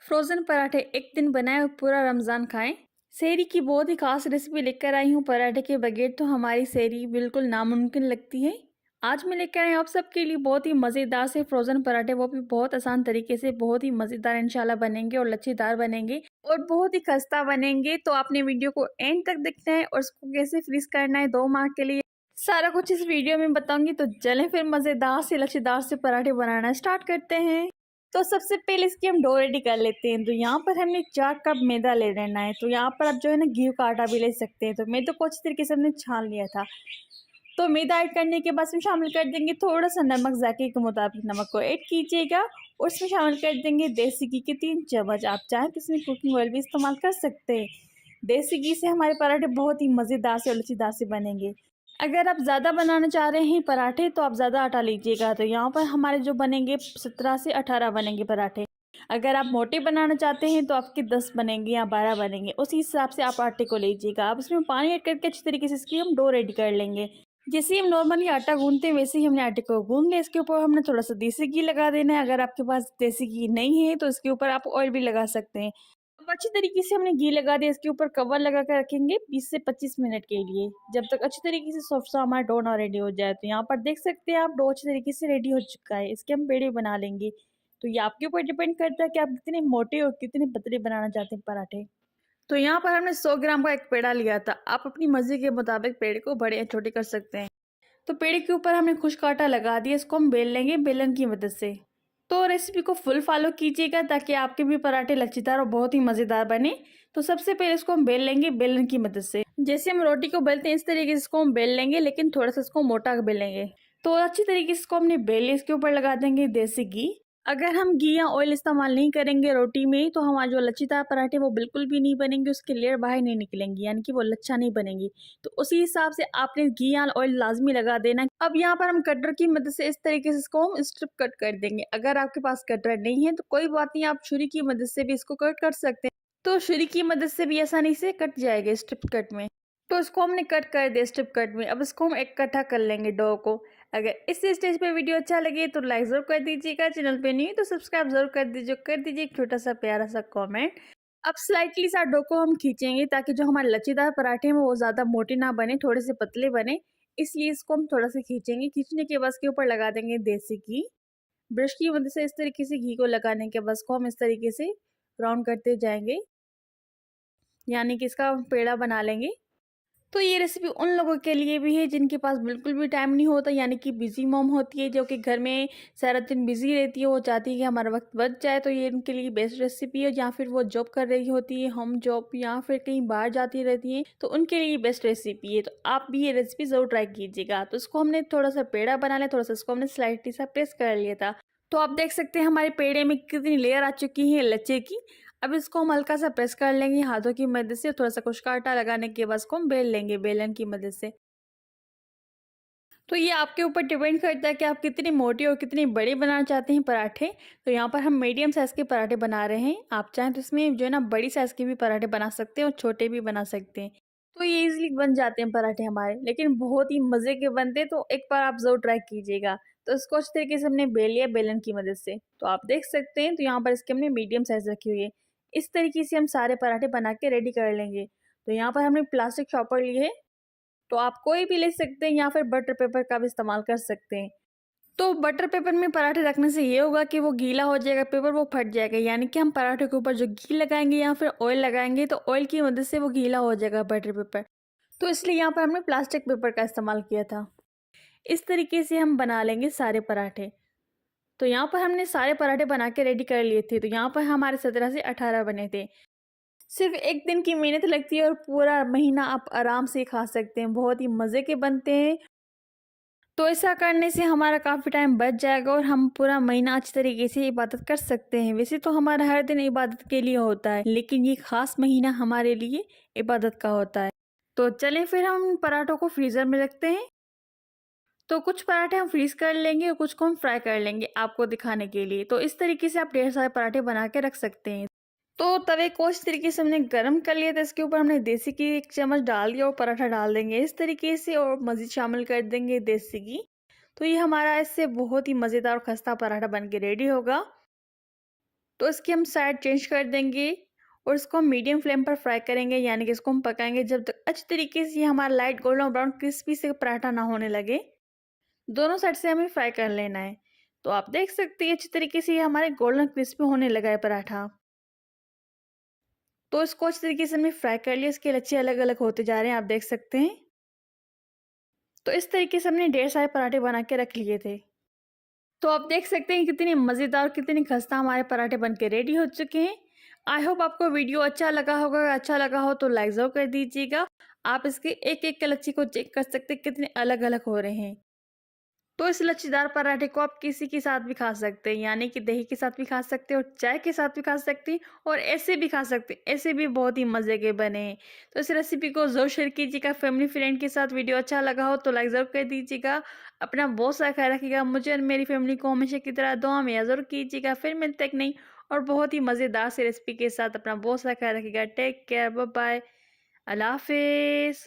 Frozen पराठे एक दिन बनाएं और पूरा रमज़ान खाएं। सेहरी की बहुत ही खास रेसिपी लेकर आई हूँ। पराठे के बगैर तो हमारी सेहरी बिल्कुल नामुमकिन लगती है। आज मैं लेकर आई हूँ आप सबके लिए बहुत ही मज़ेदार से फ्रोज़न पराठे, वो भी बहुत आसान तरीके से। बहुत ही मज़ेदार इंशाल्लाह बनेंगे और लच्छेदार बनेंगे और बहुत ही खस्ता बनेंगे। तो आपने वीडियो को एंड तक देखना है और इसको कैसे फ्रीज करना है 2 माह के लिए, सारा कुछ इस वीडियो में बताऊंगी। तो चलें फिर मज़ेदार से लच्छेदार से पराठे बनाना स्टार्ट करते हैं। तो सबसे पहले इसकी हम डो रेडी कर लेते हैं। तो यहाँ पर हमने 4 कप मैदा ले लेना है। तो यहाँ पर आप जो है ना गेहूं का आटा भी ले सकते हैं। तो मैदे को अच्छी तरीके से हमने छान लिया था। तो मैदा ऐड करने के बाद इसमें शामिल कर देंगे थोड़ा सा नमक, जायके के मुताबिक नमक को ऐड कीजिएगा। और इसमें शामिल कर देंगे देसी घी के 3 चम्मच। आप चाहें तो इसमें कुकिंग ऑयल भी इस्तेमाल कर सकते हैं। देसी घी से हमारे पराठे बहुत ही मज़ेदार से और लच्छेदार से बनेंगे। अगर आप ज़्यादा बनाना चाह रहे हैं पराठे तो आप ज़्यादा आटा लीजिएगा। तो यहाँ पर हमारे जो बनेंगे 17 से 18 बनेंगे पराठे। अगर आप मोटे बनाना चाहते हैं तो आपके 10 बनेंगे या 12 बनेंगे, उसी हिसाब से आप आटे को लीजिएगा। आप इसमें पानी ऐड करके अच्छी तरीके से इसकी हम डो रेडी कर लेंगे। जैसे ही हम नॉर्मली आटा गूंथते हैं वैसे ही हमने आटे को गूंथ लिया। इसके ऊपर हमने थोड़ा सा देसी घी लगा देना है। अगर आपके पास देसी घी नहीं है तो इसके ऊपर आप ऑयल भी लगा सकते हैं। अब अच्छी तरीके से हमने घी लगा दिया। इसके ऊपर कवर लगा कर रखेंगे 20 से 25 मिनट के लिए, जब तक अच्छी तरीके से सॉफ्ट सा हमारा डो ना रेडी हो जाए। तो यहाँ पर देख सकते हैं आप डो अच्छी तरीके से रेडी हो चुका है। इसके हम पेड़े बना लेंगे। तो ये आपके ऊपर डिपेंड करता है कि आप कितने मोटे और कितने पतले बनाना चाहते हैं पराठे। तो यहाँ पर हमने 100 ग्राम का एक पेड़ा लिया था। आप अपनी मर्जी के मुताबिक पेड़े को बड़े या छोटे कर सकते हैं। तो पेड़े के ऊपर हमने खुश्क आटा लगा दिया। इसको हम बेल लेंगे बेलन की मदद से। तो रेसिपी को फुल फॉलो कीजिएगा ताकि आपके भी पराठे लच्छेदार और बहुत ही मज़ेदार बने। तो सबसे पहले इसको हम बेल लेंगे बेलन की मदद से। जैसे हम रोटी को बेलते हैं इस तरीके से इसको हम बेल लेंगे, लेकिन थोड़ा सा इसको मोटा बेलेंगे। तो अच्छी तरीके से इसको हमने बेल लिया। इसके ऊपर लगा देंगे देसी घी। अगर हम घी या ऑयल इस्तेमाल नहीं करेंगे रोटी में तो हमारे जो लच्छेदार पराठे वो बिल्कुल भी नहीं बनेंगे, उसके लेयर बाहर नहीं निकलेंगी, यानी कि वो लच्छा नहीं बनेंगी। तो उसी हिसाब से आपने घी या ऑयल लाजमी लगा देना। अब यहाँ पर हम कटर की मदद से इस तरीके से इसको हम स्ट्रिप कट कर देंगे। अगर आपके पास कटर नहीं है तो कोई बात नहीं, आप छुरी की मदद से भी इसको कट कर सकते हैं। तो छुरी की मदद से भी आसानी से कट जाएगा स्ट्रिप कट में। तो इसको हमने कट कर दिया स्ट्रिप कट में। अब इसको हम इकट्ठा कर लेंगे डो को। अगर इस स्टेज पे वीडियो अच्छा लगे तो लाइक जरूर कर दीजिएगा। चैनल पे नहीं है तो सब्सक्राइब जरूर कर दीजिए एक छोटा सा प्यारा सा कमेंट। अब स्लाइटली सा डो को हम खींचेंगे ताकि जो हमारे लच्छेदार पराठे हैं वो ज़्यादा मोटे ना बने, थोड़े से पतले बने। इसलिए इसको हम थोड़ा सा खींचेंगे। खींचने के बाद इसके ऊपर लगा देंगे देसी घी। ब्रश की मदद से इस तरीके से घी को लगाने के बाद इसको हम इस तरीके से राउंड करते जाएंगे, यानी कि इसका पेड़ा बना लेंगे। तो ये रेसिपी उन लोगों के लिए भी है जिनके पास बिल्कुल भी टाइम नहीं होता, यानी कि बिजी मॉम होती है जो कि घर में सारा दिन बिजी रहती है। वो चाहती है कि हमारा वक्त बच जाए। तो ये उनके लिए बेस्ट रेसिपी है। या फिर वो जॉब कर रही होती है, होम जॉब, या फिर कहीं बाहर जाती रहती हैं, तो उनके लिए बेस्ट रेसिपी है। तो आप भी ये रेसिपी ज़रूर ट्राई कीजिएगा। तो इसको हमने थोड़ा सा पेड़ा बना लिया, थोड़ा सा इसको हमने स्लाइटली सा प्रेस कर लिया था। तो आप देख सकते हैं हमारे पेड़े में कितनी लेयर आ चुकी है लच्छे की। अब इसको हम हल्का सा प्रेस कर लेंगे हाथों की मदद से। थोड़ा सा खुश्क आटा लगाने के बाद इसको हम बेल लेंगे बेलन की मदद से। तो ये आपके ऊपर डिपेंड करता है कि आप कितनी मोटी और कितनी बड़ी बनाना चाहते हैं पराठे। तो यहाँ पर हम मीडियम साइज़ के पराठे बना रहे हैं। आप चाहें तो इसमें जो है ना बड़ी साइज़ के भी पराठे बना सकते हैं और छोटे भी बना सकते हैं। तो ये इजीली बन जाते हैं पराठे हमारे, लेकिन बहुत ही मज़े के बनते हैं। तो एक बार आप ज़रूर ट्राई कीजिएगा। तो इसको अच्छे तरीके से हमने बेल लिया बेलन की मदद से। तो आप देख सकते हैं तो यहाँ पर इसके हमने मीडियम साइज़ रखी हुई है। इस तरीके से हम सारे पराठे बना के रेडी कर लेंगे। तो यहाँ पर हमने प्लास्टिक चॉपर लिए है। तो आप कोई भी ले सकते हैं या फिर बटर पेपर का भी इस्तेमाल कर सकते हैं। तो बटर पेपर में पराठे रखने से ये होगा कि वो गीला हो जाएगा पेपर, वो फट जाएगा। यानी कि हम पराठे के ऊपर जो घी लगाएंगे या फिर ऑयल लगाएंगे तो ऑयल की मदद से वो गीला हो जाएगा बटर पेपर। तो इसलिए यहाँ पर हमने प्लास्टिक पेपर का इस्तेमाल किया था। इस तरीके से हम बना लेंगे सारे पराठे। तो यहाँ पर हमने सारे पराठे बना के रेडी कर लिए थे। तो यहाँ पर हमारे 17 से 18 बने थे। सिर्फ एक दिन की मेहनत लगती है और पूरा महीना आप आराम से खा सकते हैं। बहुत ही मज़े के बनते हैं। तो ऐसा करने से हमारा काफ़ी टाइम बच जाएगा और हम पूरा महीना अच्छी तरीके से इबादत कर सकते हैं। वैसे तो हमारा हर दिन इबादत के लिए होता है, लेकिन ये ख़ास महीना हमारे लिए इबादत का होता है। तो चलें फिर हम पराठों को फ्रीज़र में रखते हैं। तो कुछ पराठे हम फ्रीज़ कर लेंगे और कुछ को हम फ्राई कर लेंगे आपको दिखाने के लिए। तो इस तरीके से आप ढेर सारे पराठे बना के रख सकते हैं। तो तवे को इस तरीके से हमने गरम कर लिया था। इसके ऊपर हमने देसी घी 1 चम्मच डाल दिया और पराठा डाल देंगे इस तरीके से, और मज़ीद शामिल कर देंगे देसी घी। तो ये हमारा इससे बहुत ही मज़ेदार और खस्ता पराठा बन के रेडी होगा। तो इसकी हम साइड चेंज कर देंगे और इसको हम मीडियम फ्लेम पर फ्राई करेंगे, यानी कि इसको हम पकाएंगे जब तक अच्छी तरीके से ये हमारा लाइट गोल्डन ब्राउन क्रिस्पी से पराठा ना होने लगे। दोनों साइड से हमें फ्राई कर लेना है। तो आप देख सकते हैं अच्छी तरीके से ये हमारे गोल्डन क्रिस्पी होने लगा है पराठा। तो इसको अच्छी तरीके से हमने फ्राई कर लिया, इसके लच्छे अलग अलग होते जा रहे हैं, आप देख सकते हैं। तो इस तरीके से हमने ढेर सारे पराठे बना के रख लिए थे। तो आप देख सकते हैं कितनी मज़ेदार, कितनी खस्ता हमारे पराठे बन के रेडी हो चुके हैं। आई होप आपको वीडियो अच्छा लगा होगा। अगर अच्छा लगा हो तो लाइक ज़रूर कर दीजिएगा। आप इसके एक एक लच्छी को चेक कर सकते हैं कितने अलग अलग हो रहे हैं। तो इस लच्छेदार पराठे को आप किसी के साथ भी खा सकते हैं, यानी कि दही के साथ भी खा सकते हैं और चाय के साथ भी खा सकते हैं और ऐसे भी खा सकते हैं, ऐसे भी बहुत ही मज़े के बने हैं। तो इस रेसिपी को ज़रूर शेयर कीजिएगा फैमिली फ्रेंड के साथ। वीडियो अच्छा लगा हो तो लाइक ज़रूर कर दीजिएगा। अपना बहुत सारा ख्याल रखिएगा। मुझे और मेरी फैमिली को हमेशा की तरह दुआ में याद ज़रूर कीजिएगा। फिर मिलते हैं एक नई और बहुत ही मज़ेदार सी रेसिपी के साथ। अपना बहुत सारा ख्याल रखिएगा। टेक केयर, बाय बाय, अल्लाह हाफिज़।